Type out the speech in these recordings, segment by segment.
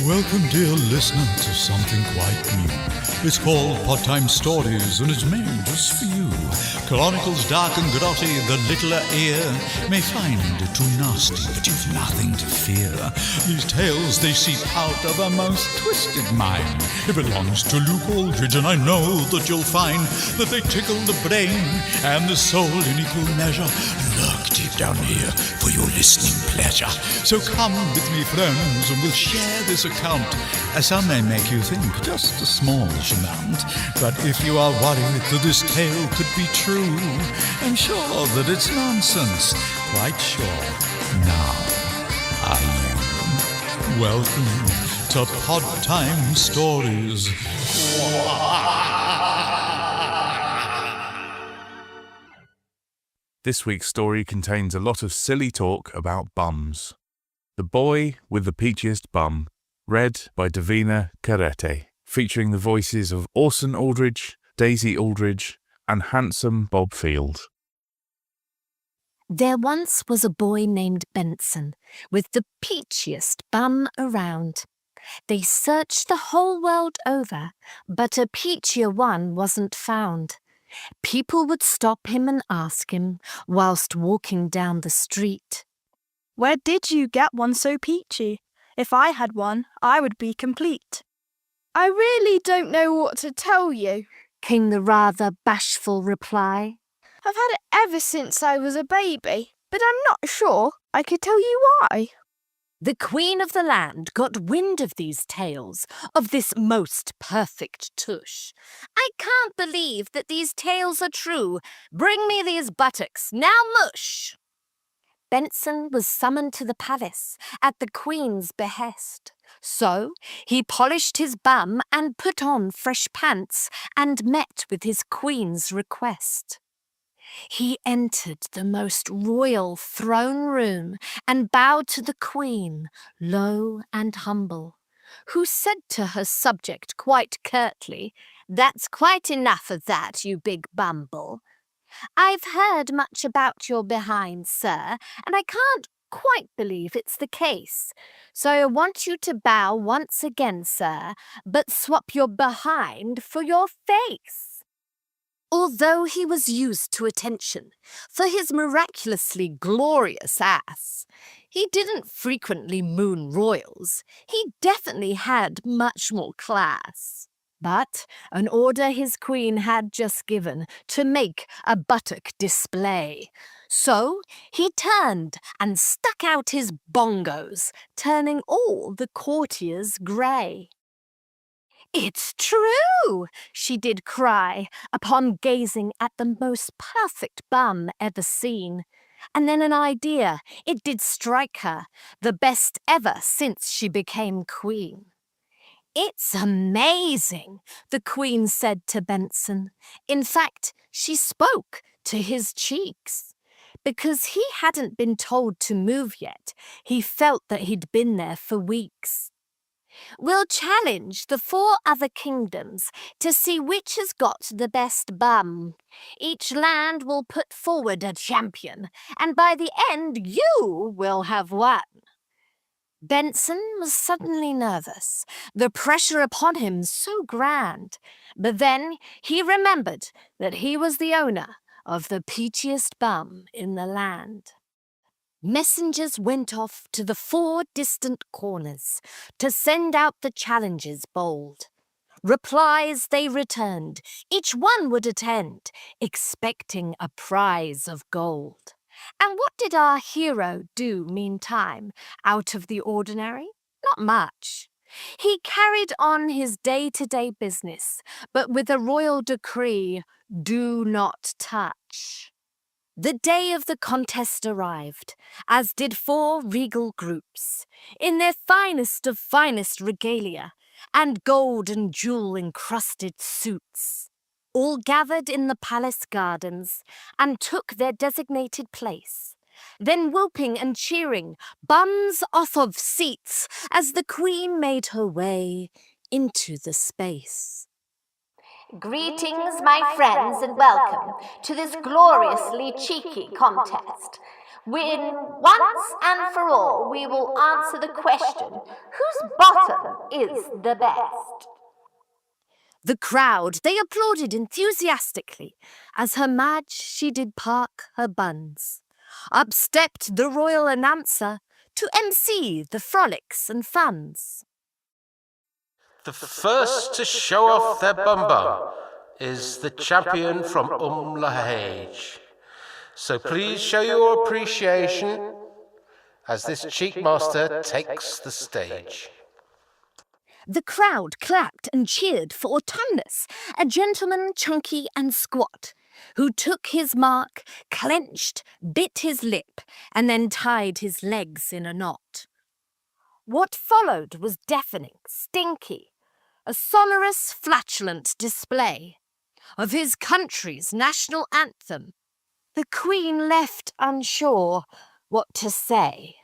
Welcome, dear listener, to something quite new. It's called Podtime Stories, and it's made just for you. Chronicles dark and grotty, the littler ear may find it too nasty, but you've nothing to fear. These tales, they seep out of a most twisted mind. It belongs to Luke Aldridge, and I know that you'll find that they tickle the brain and the soul in equal measure. Look deep down here for your listening pleasure. So come with me, friends, and we'll share this account. Some may make you think just a smallish amount, but if you are worried that this tale could be true, I'm sure that it's nonsense. Quite sure. Now, are you? Welcome to Podtime Stories. This week's story contains a lot of silly talk about bums. The Boy with the Peachiest Bum, read by Davina Carrete, featuring the voices of Orson Aldridge, Daisy Aldridge, and handsome Bob Field. There once was a boy named Benson, with the peachiest bum around. They searched the whole world over, but a peachier one wasn't found. People would stop him and ask him, whilst walking down the street, "Where did you get one so peachy? If I had one, I would be complete." "I really don't know what to tell you," came the rather bashful reply. "I've had it ever since I was a baby, but I'm not sure I could tell you why." The Queen of the land got wind of these tales, of this most perfect tush. "I can't believe that these tales are true. Bring me these buttocks, now mush!" Benson was summoned to the palace at the Queen's behest. So he polished his bum and put on fresh pants and met with his Queen's request. He entered the most royal throne room and bowed to the Queen, low and humble, who said to her subject quite curtly, "That's quite enough of that, you big bumble. I've heard much about your behind, sir, and I can't quite believe it's the case. So I want you to bow once again, sir, but swap your behind for your face." Although he was used to attention for his miraculously glorious ass, he didn't frequently moon royals. He definitely had much more class. But an order his Queen had just given to make a buttock display. So he turned and stuck out his bongos, turning all the courtiers grey. "It's true!" she did cry, upon gazing at the most perfect bum ever seen. And then an idea, it did strike her, the best ever since she became queen. "It's amazing," the Queen said to Benson. In fact, she spoke to his cheeks. Because he hadn't been told to move yet, he felt that he'd been there for weeks. "We'll challenge the 4 other kingdoms to see which has got the best bum. Each land will put forward a champion, and by the end you will have won." Benson was suddenly nervous, the pressure upon him so grand. But then he remembered that he was the owner of the peachiest bum in the land. Messengers went off to the 4 distant corners to send out the challenges bold. Replies they returned, each one would attend, expecting a prize of gold. And what did our hero do meantime, out of the ordinary? Not much. He carried on his day-to-day business, but with a royal decree, do not touch. The day of the contest arrived, as did 4 regal groups, in their finest of finest regalia, and gold and jewel-encrusted suits. All gathered in the palace gardens, and took their designated place. Then whooping and cheering, bums off of seats, as the Queen made her way into the space. "Greetings, my friends, and welcome to this gloriously cheeky contest. when once and for all we will answer the question, whose bottom is the best? The crowd, they applauded enthusiastically, as Her Madge she did park her buns. Up stepped the royal announcer to MC the frolics and funs. The first to show off their bum is the champion from Lahage. So please show your appreciation as this cheek master takes the stage. The crowd clapped and cheered for Autumnus, a gentleman chunky and squat, who took his mark, clenched, bit his lip, and then tied his legs in a knot. What followed was deafening, stinky, a sonorous, flatulent display of his country's national anthem. The Queen left unsure what to say.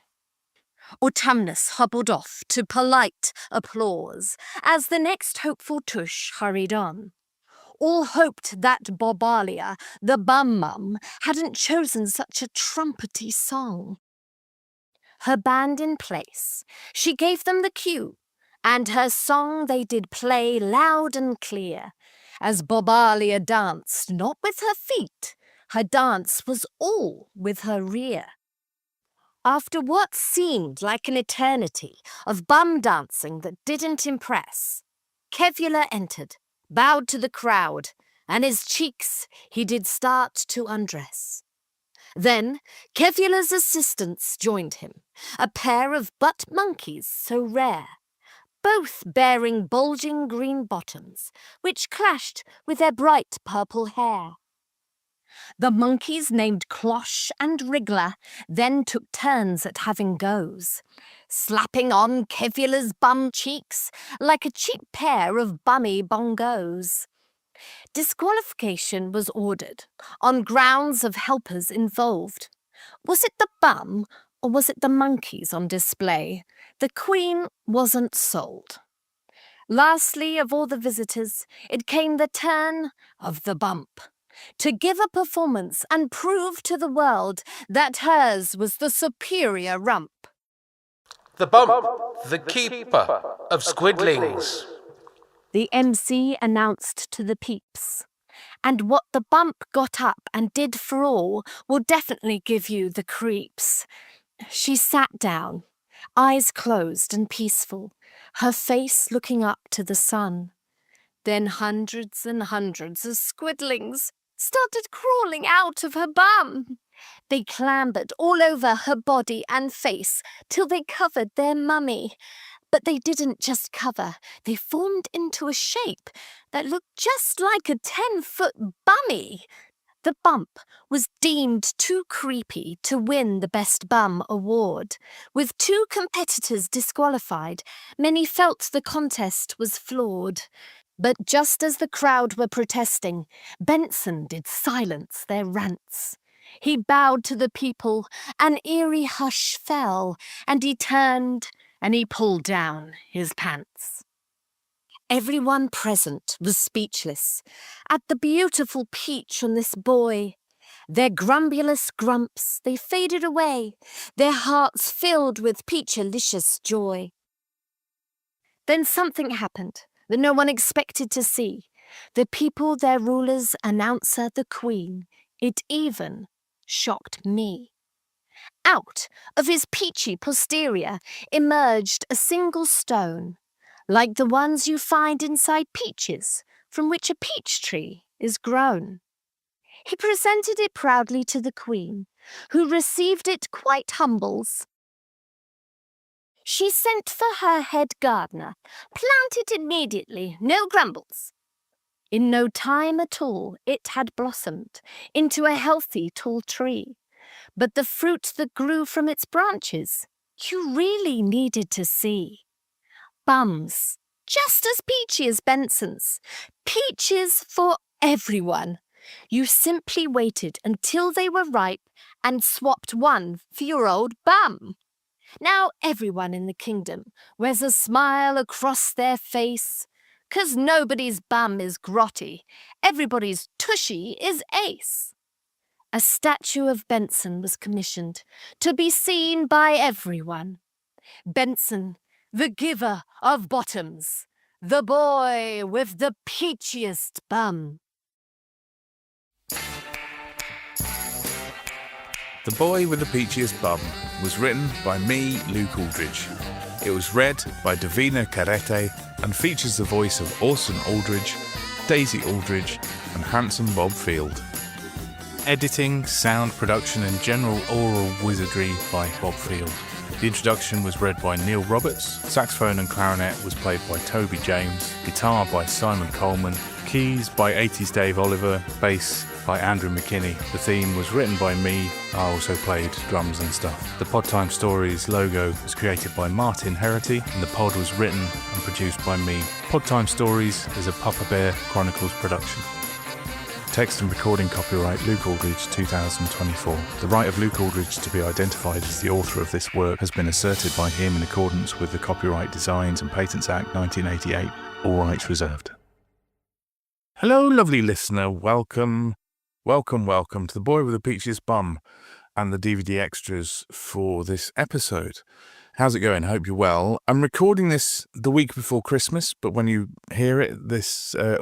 Autumnus hobbled off to polite applause as the next hopeful tush hurried on. All hoped that Bobalia, the bum-mum, hadn't chosen such a trumpety song. Her band in place, she gave them the cue, and her song they did play loud and clear, as Bobalia danced not with her feet, her dance was all with her rear. After what seemed like an eternity of bum dancing that didn't impress, Kevula entered, bowed to the crowd, and his cheeks he did start to undress. Then Kevula's assistants joined him, a pair of butt monkeys so rare, both bearing bulging green bottoms, which clashed with their bright purple hair. The monkeys named Cloche and Wriggler then took turns at having goes, slapping on Kevula's bum cheeks like a cheap pair of bummy bongos. Disqualification was ordered on grounds of helpers involved. Was it the bum or was it the monkeys on display? The Queen wasn't sold. Lastly, of all the visitors, it came the turn of the bump, to give a performance and prove to the world that hers was the superior rump. The bump, the keeper of squidlings. The MC announced to the peeps. And what the bump got up and did for all will definitely give you the creeps. She sat down, eyes closed and peaceful, her face looking up to the sun. Then hundreds and hundreds of squidlings started crawling out of her bum. They clambered all over her body and face till they covered their mummy. But they didn't just cover, they formed into a shape that looked just like a 10-foot bummy. The bump was deemed too creepy to win the Best Bum award. With 2 competitors disqualified, many felt the contest was flawed. But just as the crowd were protesting, Benson did silence their rants. He bowed to the people, an eerie hush fell, and he turned and he pulled down his pants. Everyone present was speechless at the beautiful peach on this boy. Their grumbulous grumps, they faded away, their hearts filled with peachalicious joy. Then something happened that no one expected to see. The people, their rulers, announcer, the Queen. It even shocked me. Out of his peachy posterior emerged a single stone, like the ones you find inside peaches, from which a peach tree is grown. He presented it proudly to the Queen, who received it quite humbles. She sent for her head gardener, planted immediately, no grumbles. In no time at all it had blossomed into a healthy tall tree. But the fruit that grew from its branches, you really needed to see. Bums, just as peachy as Benson's. Peaches for everyone. You simply waited until they were ripe and swapped one for your old bum. Now everyone in the kingdom wears a smile across their face, 'cause nobody's bum is grotty, everybody's tushy is ace. a statue of Benson was commissioned to be seen by everyone. Benson, the giver of bottoms, the boy with the peachiest bum. The Boy with the Peachiest Bum was written by me, Luke Aldridge. It was read by Davina Carrete and features the voice of Orson Aldridge, Daisy Aldridge and handsome Bob Field. Editing, sound production and general oral wizardry by Bob Field. The introduction was read by Neil Roberts, saxophone and clarinet was played by Toby James, guitar by Simon Coleman, keys by 80s Dave Oliver, bass by Andrew McKinney. The theme was written by me. I also played drums and stuff. The Podtime Stories logo was created by Martin Herity and the pod was written and produced by me. Podtime Stories is a Papa Bear Chronicles production. Text and recording copyright Luke Aldridge 2024. The right of Luke Aldridge to be identified as the author of this work has been asserted by him in accordance with the Copyright Designs and Patents Act 1988. All rights reserved. Hello, lovely listener. Welcome to The Boy with the Peachiest Bum and the DVD extras for this episode. How's it going? Hope you're well. I'm recording this the week before Christmas, but when you hear it,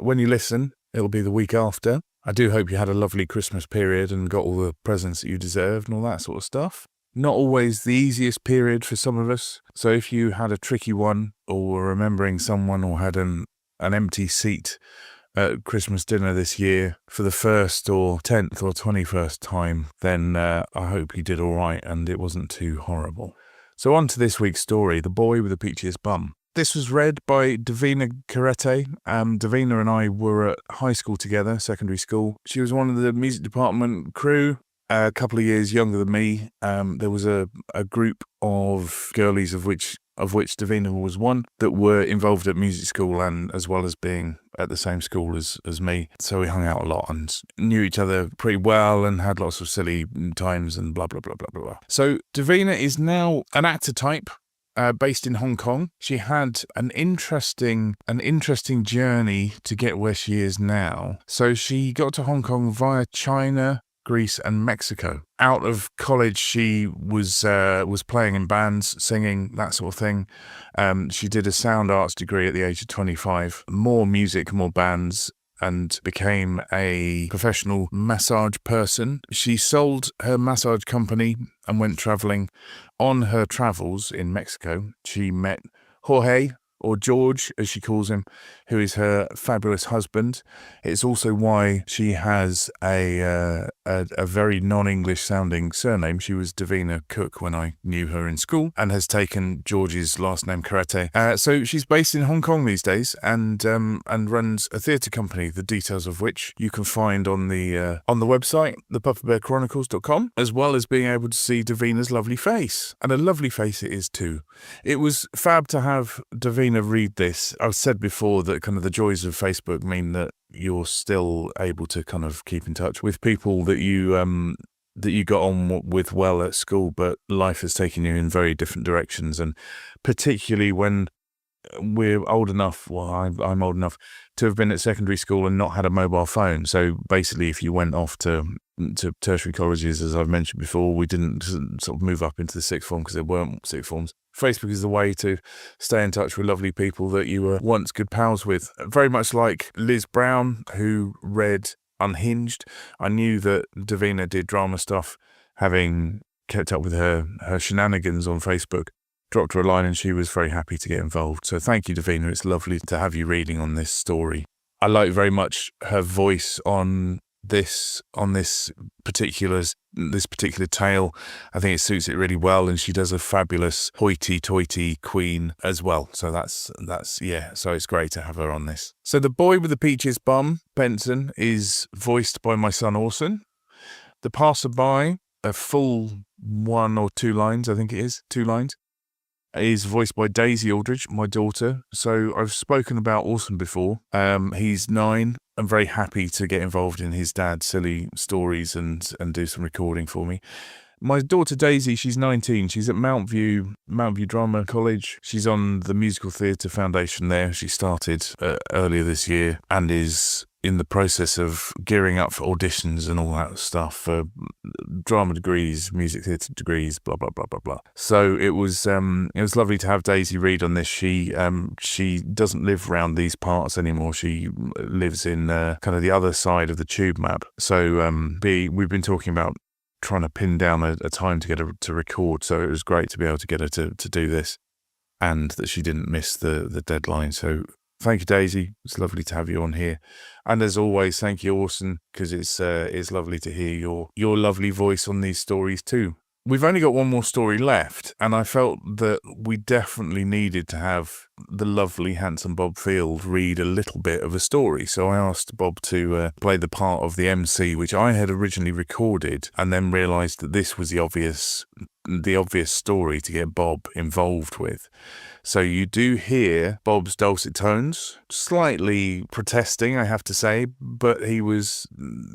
when you listen, it'll be the week after. I do hope you had a lovely Christmas period and got all the presents that you deserved and all that sort of stuff. Not always the easiest period for some of us. So if you had a tricky one or were remembering someone or had an empty seat at Christmas dinner this year for the 1st or 10th or 21st time, then I hope you did all right and it wasn't too horrible. So on to this week's story, The Boy with the Peachiest Bum. This was read by Davina Carrete. Davina and I were at high school together, secondary school. She was one of the music department crew, a couple of years younger than me. There was a group of girlies of which Davina was one that were involved at music school and as well as being at the same school as me. So we hung out a lot and knew each other pretty well and had lots of silly times and blah, blah, blah, blah, blah. So Davina is now an actor type. Based in Hong Kong. She had an interesting journey to get where she is now. So she got to Hong Kong via China, Greece and Mexico. Out of college, she was playing in bands, singing, that sort of thing. She did a sound arts degree at the age of 25. More music, more bands, and became a professional massage person. She sold her massage company and went travelling. On her travels in Mexico, she met Jorge, or George, as she calls him, who is her fabulous husband. It's also why she has a very non-English sounding surname. She was Davina Cook when I knew her in school and has taken George's last name, Carrete. So she's based in Hong Kong these days and runs a theatre company, the details of which you can find on the website, thepuppetbearchronicles.com, as well as being able to see Davina's lovely face. And a lovely face it is too. It was fab to have Davina read this. I've said before that kind of the joys of Facebook mean that you're still able to kind of keep in touch with people that you got on with well at school, but life has taken you in very different directions, and particularly when we're old enough, well, I'm old enough to have been at secondary school and not had a mobile phone. So basically, if you went off to tertiary colleges, as I've mentioned before, we didn't sort of move up into the sixth form because there weren't sixth forms. Facebook is the way to stay in touch with lovely people that you were once good pals with. Very much like Liz Brown, who read Unhinged. I knew that Davina did drama stuff, having kept up with her shenanigans on Facebook. Dropped her a line and she was very happy to get involved. So thank you, Davina. It's lovely to have you reading on this story. I like very much her voice on this particular tale. I think it suits it really well, and she does a fabulous hoity-toity queen as well. So that's yeah. So it's great to have her on this. So the boy with the peachiest bum, Benson, is voiced by my son Orson. The passerby, a full 1 or 2 lines, I think it is 2 lines, is voiced by Daisy Aldridge, my daughter. So I've spoken about Orson before. He's 9. I'm very happy to get involved in his dad's silly stories and do some recording for me. My daughter Daisy, she's 19. She's at Mount View Drama College. She's on the Musical Theatre Foundation there. She started earlier this year and is in the process of gearing up for auditions and all that stuff for drama degrees, music theatre degrees, blah blah blah blah blah. So it was lovely to have Daisy read on this. She doesn't live around these parts anymore. She lives in kind of the other side of the tube map. So we've been talking about trying to pin down a time to get her to record. So it was great to be able to get her to do this, and that she didn't miss the deadline. So thank you, Daisy. It's lovely to have you on here. And as always, thank you, Orson, because it's lovely to hear your lovely voice on these stories too. We've only got one more story left, and I felt that we definitely needed to have the lovely, handsome Bob Field read a little bit of a story. So I asked Bob to play the part of the MC, which I had originally recorded, and then realised that this was the obvious story to get Bob involved with. So you do hear Bob's dulcet tones, slightly protesting, I have to say, but he was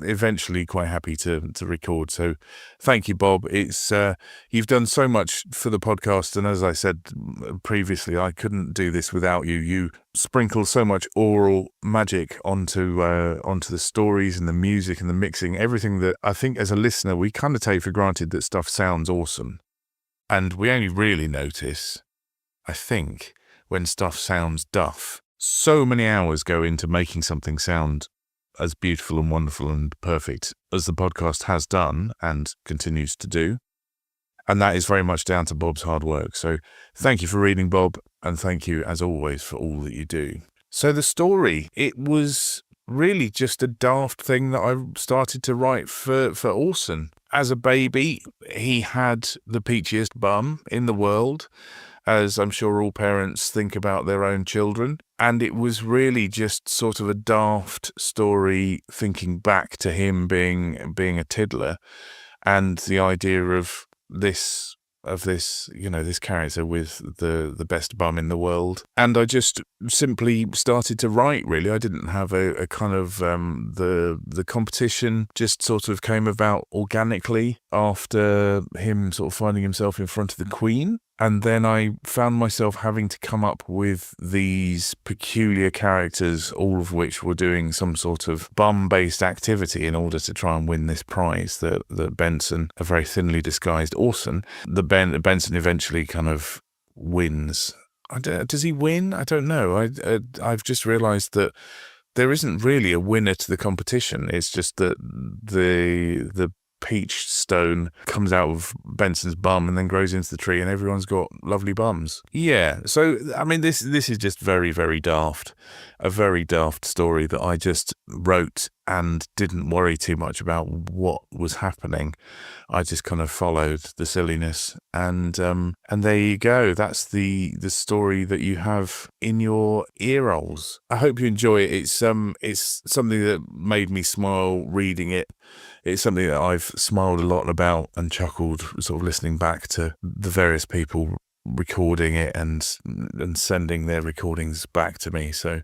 eventually quite happy to record. So thank you, Bob. It's you've done so much for the podcast, and as I said previously, I couldn't do this without you. You sprinkle so much oral magic onto the stories and the music and the mixing, everything that I think as a listener we kind of take for granted that stuff sounds awesome. And we only really notice, I think, when stuff sounds duff. So many hours go into making something sound as beautiful and wonderful and perfect as the podcast has done and continues to do. And that is very much down to Bob's hard work. So thank you for reading, Bob, and thank you, as always, for all that you do. So the story, it was really just a daft thing that I started to write for Orson. As a baby, he had the peachiest bum in the world, as I'm sure all parents think about their own children. And it was really just sort of a daft story thinking back to him being a tiddler, and the idea of this character with the best bum in the world. And I just simply started to write, really. I didn't have a kind of the competition just sort of came about organically after him sort of finding himself in front of the Queen. And then I found myself having to come up with these peculiar characters, all of which were doing some sort of bum-based activity in order to try and win this prize that Benson, a very thinly disguised Orson, Benson eventually kind of wins. Does he win? I don't know. I've just realised that there isn't really a winner to the competition. It's just that the peach stone comes out of Benson's bum and then grows into the tree, and everyone's got lovely bums. Yeah, so I mean, this is just very, very daft. A very daft story that I just wrote and didn't worry too much about what was happening. I just kind of followed the silliness, and there you go. That's the story that you have in your ear rolls. I hope you enjoy it. It's something that made me smile reading it. It's something that I've smiled a lot about and chuckled sort of listening back to the various people recording it and sending their recordings back to me. So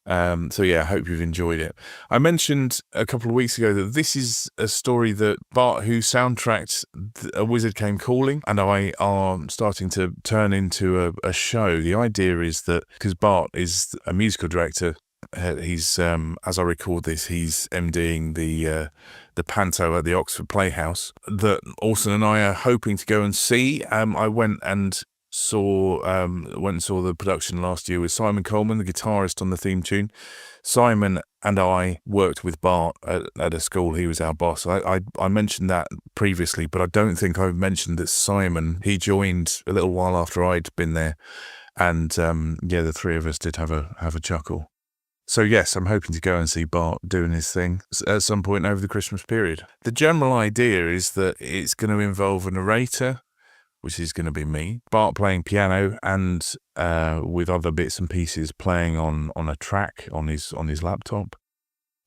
yeah, I hope you've enjoyed it. I mentioned a couple of weeks ago that this is a story that Bart, who soundtracked A Wizard Came Calling, and I are starting to turn into a show. The idea is that, because Bart is a musical director, he's as I record this, he's MDing the panto at the Oxford Playhouse that Orson and I are hoping to go and see. I went and saw the production last year with Simon Coleman, the guitarist on the theme tune. Simon and I worked with Bart at a school. He was our boss. I mentioned that previously, but I don't think I've mentioned that Simon, he joined a little while after I'd been there, and the three of us did have a chuckle. So yes, I'm hoping to go and see Bart doing his thing at some point over the Christmas period. The general idea is that it's going to involve a narrator, which is going to be me, Bart playing piano, and with other bits and pieces playing on a track on his laptop,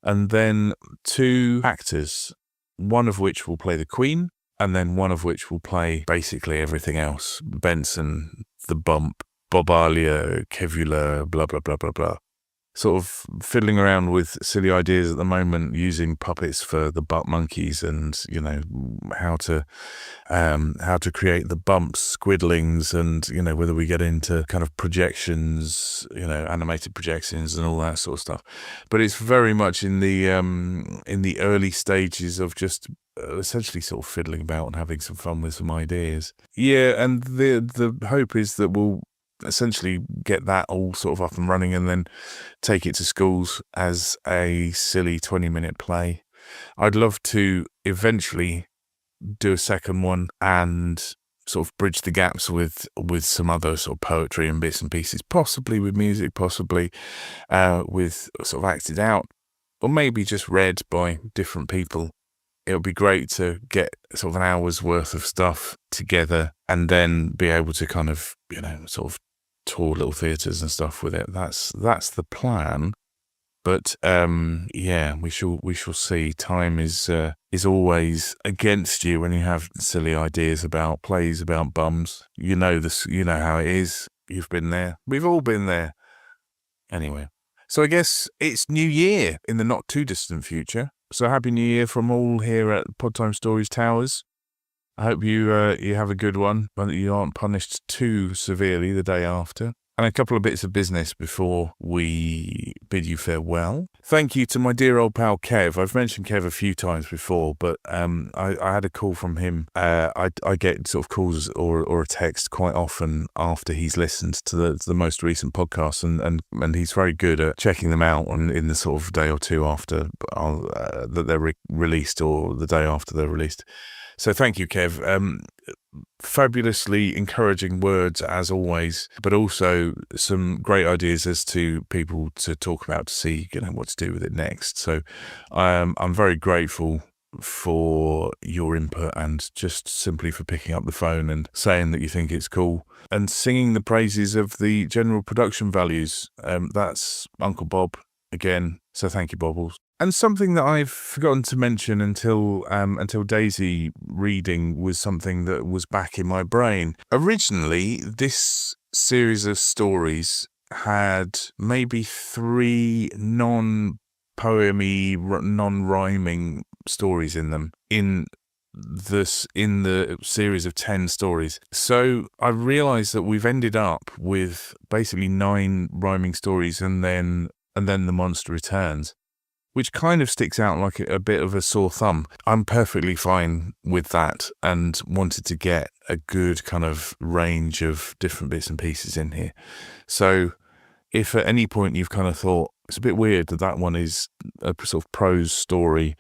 and then two actors, one of which will play the Queen, and then one of which will play basically everything else: Benson, the Bump, Bob Alia, Kevula, blah blah blah blah blah. sort of fiddling around with silly ideas at the moment, using puppets for the butt monkeys, and how to create the bumps, squiddlings, and whether we get into kind of projections, animated projections and all that sort of stuff. But it's very much in the early stages of just essentially sort of fiddling about and having some fun with some ideas. Yeah, and the hope is that we'll essentially get that all sort of up and running and then take it to schools as a silly 20-minute play. I'd love to eventually do a second one and sort of bridge the gaps with some other sort of poetry and bits and pieces, possibly with music, possibly with sort of acted out, or maybe just read by different people. It would be great to get sort of an hour's worth of stuff together and then be able to kind of, sort of tour little theatres and stuff with it. That's the plan. But yeah, we shall see. Time is always against you when you have silly ideas about plays about bums. You know how it is. You've been there. We've all been there. Anyway, so I guess it's New Year in the not too distant future. So Happy New Year from all here at Podtime Stories Towers. I hope you have a good one, but that you aren't punished too severely the day after. And a couple of bits of business before we bid you farewell. Thank you to my dear old pal Kev. I've mentioned Kev a few times before, but I had a call from him. I get sort of calls or a text quite often after he's listened to the most recent podcast, and he's very good at checking them out in the sort of day or two after that they're released, or the day after they're released. So thank you, Kev. Fabulously encouraging words as always, but also some great ideas as to people to talk about to see what to do with it next. So I'm very grateful for your input and just simply for picking up the phone and saying that you think it's cool and singing the praises of the general production values. That's Uncle Bob again. So thank you, Bobbles. And something that I've forgotten to mention until Daisy reading was something that was back in my brain. Originally, this series of stories had maybe 3 non-poemy, non-rhyming stories in them in the series of 10 stories. So I realised that we've ended up with basically 9 rhyming stories and then The Monster Returns, which kind of sticks out like a bit of a sore thumb. I'm perfectly fine with that and wanted to get a good kind of range of different bits and pieces in here. So if at any point you've kind of thought, it's a bit weird that one is a sort of prose story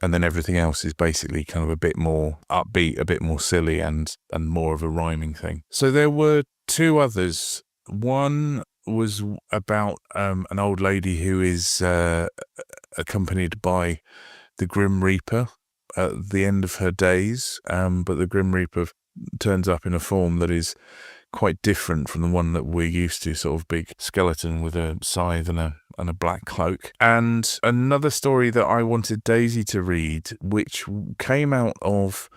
and then everything else is basically kind of a bit more upbeat, a bit more silly and more of a rhyming thing. So there were 2 others. One was about an old lady who is accompanied by the Grim Reaper at the end of her days, but the Grim Reaper turns up in a form that is quite different from the one that we're used to, sort of big skeleton with a scythe and a black cloak. And another story that I wanted Daisy to read, which came out of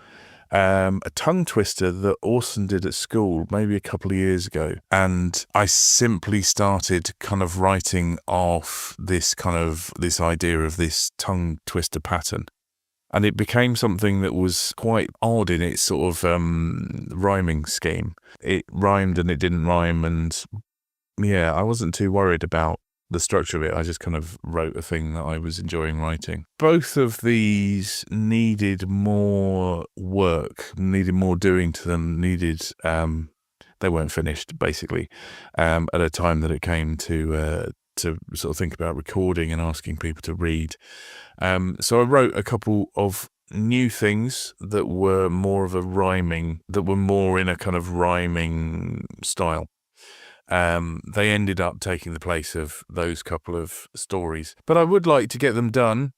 a tongue twister that Orson did at school maybe a couple of years ago, and I simply started kind of writing off this idea of this tongue twister pattern, and it became something that was quite odd in its sort of rhyming scheme. It rhymed and it didn't rhyme, and yeah, I wasn't too worried about the structure of it. I just kind of wrote a thing that I was enjoying writing. Both of these needed more work, needed more doing to them, they weren't finished basically at a time that it came to sort of think about recording and asking people to read. So I wrote a couple of new things that were more in a kind of rhyming style. They ended up taking the place of those couple of stories. But I would like to get them done,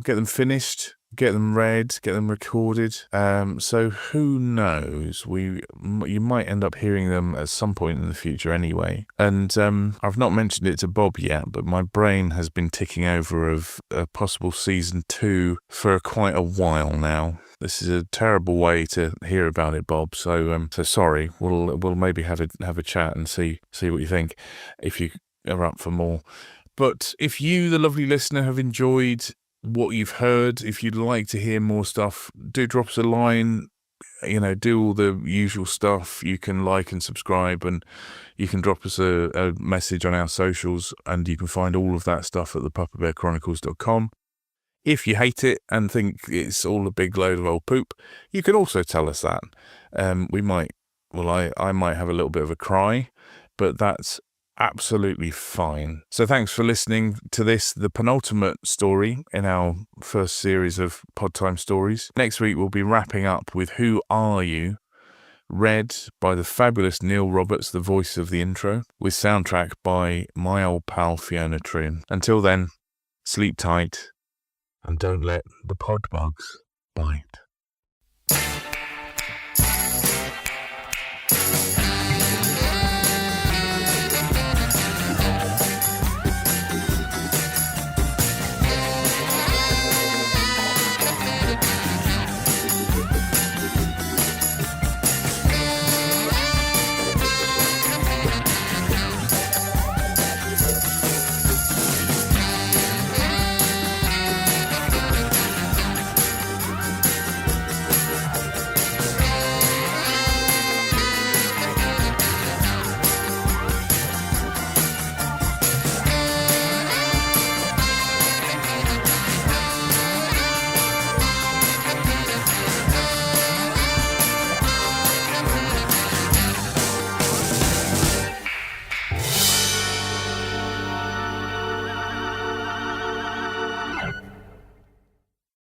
get them finished, get them read, get them recorded. So who knows? You might end up hearing them at some point in the future anyway. And I've not mentioned it to Bob yet, but my brain has been ticking over of a possible season 2 for quite a while now. This is a terrible way to hear about it, Bob. So sorry. We'll maybe have a chat and see what you think if you are up for more. But if you, the lovely listener, have enjoyed what you've heard, if you'd like to hear more stuff, do drop us a line. Do all the usual stuff. You can like and subscribe, and you can drop us a message on our socials, and you can find all of that stuff at thepupperbearchronicles.com. If you hate it and think it's all a big load of old poop, you can also tell us that. I might have a little bit of a cry, but that's absolutely fine. So thanks for listening to this, the penultimate story in our first series of Podtime stories. Next week we'll be wrapping up with Who Are You?, read by the fabulous Neil Roberts, the voice of the intro, with soundtrack by my old pal Fiona Trin. Until then, sleep tight and don't let the pod bugs bite.